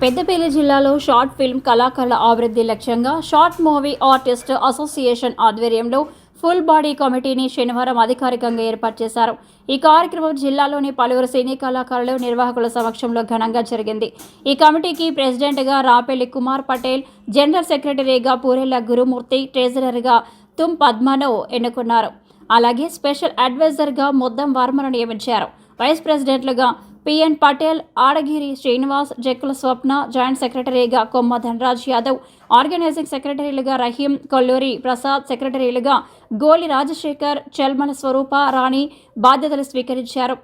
పెద్దపల్లి జిల్లాలో short film కళాకారుల అభివృద్ధి లక్ష్యంగా షార్ట్ మూవీ ఆర్టిస్ట్ అసోసియేషన్ ఆధ్వర్యంలో ఫుల్ బాడీ కమిటీని శనివారం అధికారికంగా ఏర్పాటు చేశారు. ఈ కార్యక్రమం జిల్లాలోని పలువురు సినీ కళాకారులు నిర్వాహకుల సమక్షంలో ఘనంగా జరిగింది. ఈ కమిటీకి ప్రెసిడెంట్గా రాపెల్లి కుమార్ పటేల్, జనరల్ సెక్రటరీగా పూరెళ్ల గురుమూర్తి, ట్రెజరర్గా తుమ్ పద్మను ఎన్నుకున్నారు. అలాగే స్పెషల్ అడ్వైజర్గా మొద్దం వర్మను నియమించారు. వైస్ ప్రెసిడెంట్లుగా పిఎన్ పటేల్, ఆడగిరి శ్రీనివాస్, జక్కుల స్వప్న, జాయింట్ సెక్రటరీగా కొమ్మ ధనరాజ్ యాదవ్, ఆర్గనైజింగ్ సెక్రటరీలుగా రహీం, కొల్లూరి ప్రసాద్, సెక్రటరీలుగా గోలి రాజశేఖర్, చెల్మల స్వరూప రాణి బాధ్యతలు స్వీకరించారు.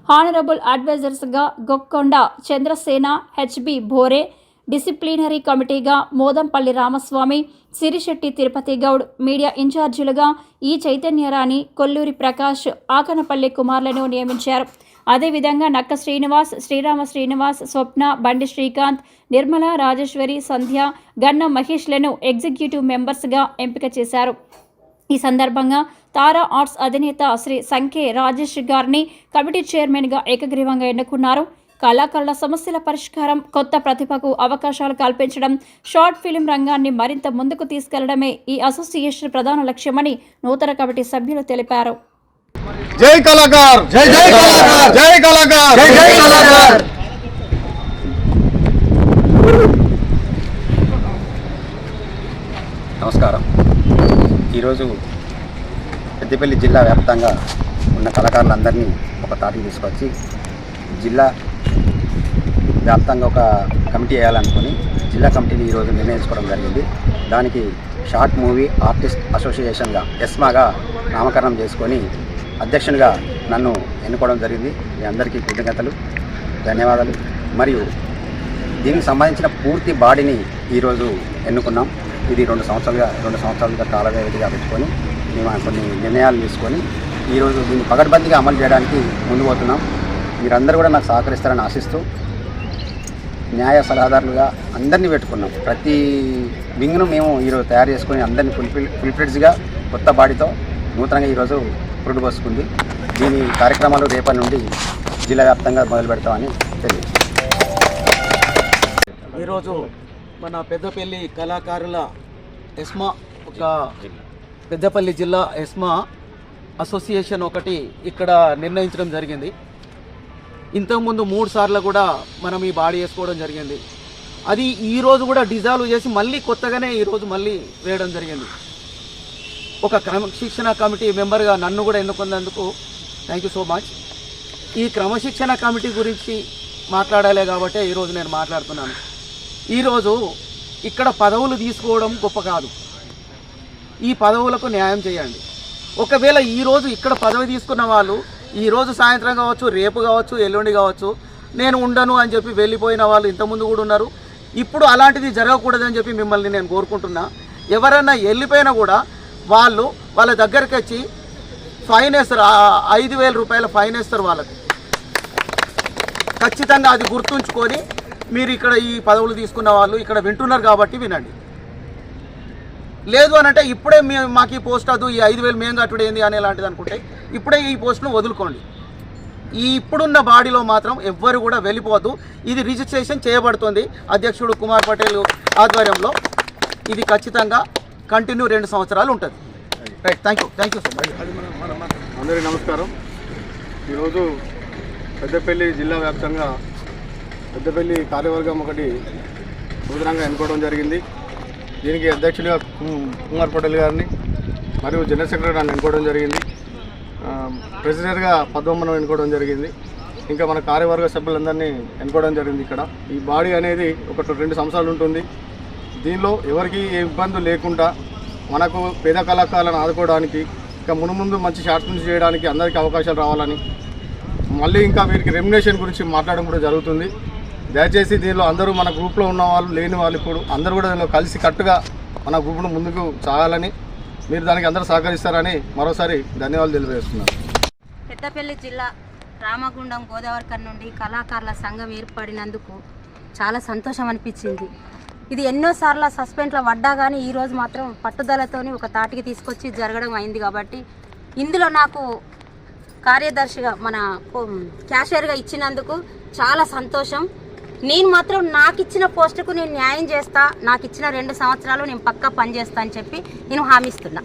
హానరబుల్ అడ్వైజర్స్గా గొక్కొండ చంద్రసేన, హెచ్బి భోరే, డిసిప్లినరీ కమిటీగా మోదంపల్లి రామస్వామి, సిరిశెట్టి తిరుపతి గౌడ్, మీడియా ఇన్ఛార్జీలుగా ఈ చైతన్యరాణి, కొల్లూరి ప్రకాష్, ఆకనపల్లి కుమార్లను నియమించారు. అదేవిధంగా నక్క శ్రీనివాస్, శ్రీరామ శ్రీనివాస్, స్వప్న, బండి శ్రీకాంత్, నిర్మల, రాజేశ్వరి, సంధ్య, గన్న మహేష్లను ఎగ్జిక్యూటివ్ మెంబర్స్గా ఎంపిక చేశారు. ఈ సందర్భంగా తారా ఆర్ట్స్ అధినేత శ్రీ సంకే రాజేష్ గారిని కమిటీ చైర్మన్గా ఏకగ్రీవంగా ఎన్నుకున్నారు. కళాకారుల సమస్యల పరిష్కారం, కొత్త ప్రతిభకు అవకాశాలు కల్పించడం, షార్ట్ ఫిలిం రంగాన్ని మరింత ముందుకు తీసుకెళ్లడమే ఈ అసోసియేషన్ ప్రధాన లక్ష్యమని నూతన కమిటీ సభ్యులు తెలిపారు. జై కళాకార్, జై జై కళాకార్, జై కళాకార్, జై జై కళాకార్. నమస్కారం. ఈరోజు పెద్దపల్లి జిల్లా వ్యాప్తంగా ఉన్న కళాకారులందరినీ ఒక తాటికి తీసుకొచ్చి జిల్లా వ్యాప్తంగా ఒక కమిటీ వేయాలనుకుని జిల్లా కమిటీని ఈరోజు నిర్ణయించుకోవడం జరిగింది. దానికి షార్ట్ మూవీ ఆర్టిస్ట్ అసోసియేషన్గా ఎస్మాగా నామకరణం చేసుకొని అధ్యక్షునిగా నన్ను ఎన్నుకోవడం జరిగింది. మీ అందరికీ కృతజ్ఞతలు, ధన్యవాదాలు. మరియు దీనికి సంబంధించిన పూర్తి బాడీని ఈరోజు ఎన్నుకున్నాం. ఇది 2 సంవత్సరాలుగా కాల వ్యవధిగా పెట్టుకొని మేము కొన్ని నిర్ణయాలు తీసుకొని ఈరోజు దీన్ని పకడ్బందీగా అమలు చేయడానికి ముందు పోతున్నాం. మీరందరూ కూడా నాకు సహకరిస్తారని ఆశిస్తూ న్యాయ సలహాదారులుగా అందరినీ పెట్టుకున్నాం. ప్రతి వింగ్ను మేము ఈరోజు తయారు చేసుకొని అందరినీ ఫుల్ఫ్లెడ్జ్గా కొత్త బాడీతో నూతనంగా ఈరోజు పురుడు పోసుకుంది. దీని కార్యక్రమాలు రేపటి నుండి జిల్లా వ్యాప్తంగా మొదలు పెడతామని తెలియదు. ఈరోజు మన పెద్దపల్లి కళాకారుల ఎస్మా ఒక పెద్దపల్లి జిల్లా ఎస్మా అసోసియేషన్ ఒకటి ఇక్కడ నిర్ణయించడం జరిగింది. ఇంతకుముందు 3 సార్లు కూడా మనం ఈ బాడీ వేసుకోవడం జరిగింది. అది ఈరోజు కూడా డిజాల్వ్ చేసి మళ్ళీ కొత్తగానే ఈరోజు మళ్ళీ వేయడం జరిగింది. ఒక క్రమశిక్షణ కమిటీ మెంబర్గా నన్ను కూడా ఎన్నుకున్నందుకు థ్యాంక్ యూ సో మచ్. ఈ క్రమశిక్షణ కమిటీ గురించి మాట్లాడాలి కాబట్టి ఈరోజు నేను మాట్లాడుతున్నాను. ఈరోజు ఇక్కడ పదవులు తీసుకోవడం గొప్ప కాదు. ఈ పదవులకు న్యాయం చేయండి. ఒకవేళ ఈరోజు ఇక్కడ పదవి తీసుకున్న వాళ్ళు ఈరోజు సాయంత్రం కావచ్చు, రేపు కావచ్చు, ఎల్లుండి కావచ్చు, నేను ఉండను అని చెప్పి వెళ్ళిపోయిన వాళ్ళు ఇంతకుముందు కూడా ఉన్నారు. ఇప్పుడు అలాంటిది జరగకూడదని చెప్పి మిమ్మల్ని నేను కోరుకుంటున్నా. ఎవరైనా వెళ్ళిపోయినా కూడా వాళ్ళ దగ్గరికి వచ్చి ఫైన్ వేస్తారు, 5,000 రూపాయల ఫైన్ వేస్తారు వాళ్ళకి. ఖచ్చితంగా అది గుర్తుంచుకొని మీరు ఇక్కడ ఈ పదవులు తీసుకున్న వాళ్ళు ఇక్కడ వింటున్నారు కాబట్టి వినండి. లేదు అని అంటే ఇప్పుడే మాకు ఈ పోస్ట్ అదు, ఈ 5,000 మేము కట్టుడు ఏంది అనేలాంటిది అనుకుంటే ఇప్పుడే ఈ పోస్టును వదులుకోండి. ఈ ఇప్పుడున్న బాడీలో మాత్రం ఎవ్వరు కూడా వెళ్ళిపోవద్దు. ఇది రిజిస్ట్రేషన్ చేయబడుతుంది అధ్యక్షుడు కుమార్ పటేల్ ఆధ్వర్యంలో. ఇది ఖచ్చితంగా కంటిన్యూ 2 సంవత్సరాలు ఉంటుంది. Right, thank you so much. అందరికీ నమస్కారం. ఈరోజు పెద్దపల్లి జిల్లా వ్యాప్తంగా పెద్దపల్లి కార్యవర్గం ఒకటి నూతనంగా ఎన్నుకోవడం జరిగింది. దీనికి అధ్యక్షులుగా కుమార్ పటేల్ గారిని మరియు జనరల్ సెక్రటరీని ఎన్నుకోవడం జరిగింది. ప్రెసిడెంట్గా పద్మమ్మను ఎన్నుకోవడం జరిగింది. ఇంకా మన కార్యవర్గ సభ్యులందరినీ ఎన్నుకోవడం జరిగింది. ఇక్కడ ఈ బాడీ అనేది ఒక 2 సంవత్సరాలు ఉంటుంది. దీనిలో ఎవరికి ఏ ఇబ్బంది లేకుండా మనకు పేద కళాకారులను ఆదుకోవడానికి, ఇంకా మునుముందు మంచి షార్ట్ ఫిల్మ్స్ చేయడానికి అందరికీ అవకాశాలు రావాలని, మళ్ళీ ఇంకా వీరికి రెమ్యునేషన్ గురించి మాట్లాడడం కూడా జరుగుతుంది. దయచేసి దీనిలో అందరూ మన గ్రూప్లో ఉన్న వాళ్ళు, లేని వాళ్ళు ఇప్పుడు అందరూ కూడా దీనిలో కలిసి కట్టుగా మన గ్రూప్ను ముందుకు సాగాలని, మీరు దానికి అందరూ సహకరిస్తారని మరోసారి ధన్యవాదాలు తెలియజేస్తున్నాను. పెద్దపల్లి జిల్లా రామగుండం గోదావరికర్ నుండి కళాకారుల సంఘం ఏర్పడినందుకు చాలా సంతోషం అనిపించింది. ఇది ఎన్నోసార్లు సస్పెండ్లో పడ్డా కానీ ఈరోజు మాత్రం పట్టుదలతోని ఒక తాటికి తీసుకొచ్చి జరగడం అయింది. కాబట్టి ఇందులో నాకు కార్యదర్శిగా మన క్యాషియర్గా ఇచ్చినందుకు చాలా సంతోషం. నేను మాత్రం నాకు ఇచ్చిన పోస్టుకు నేను న్యాయం చేస్తా, నాకు ఇచ్చిన 2 సంవత్సరాలు నేను పక్కా పనిచేస్తా అని చెప్పి నేను హామీ ఇస్తున్నా.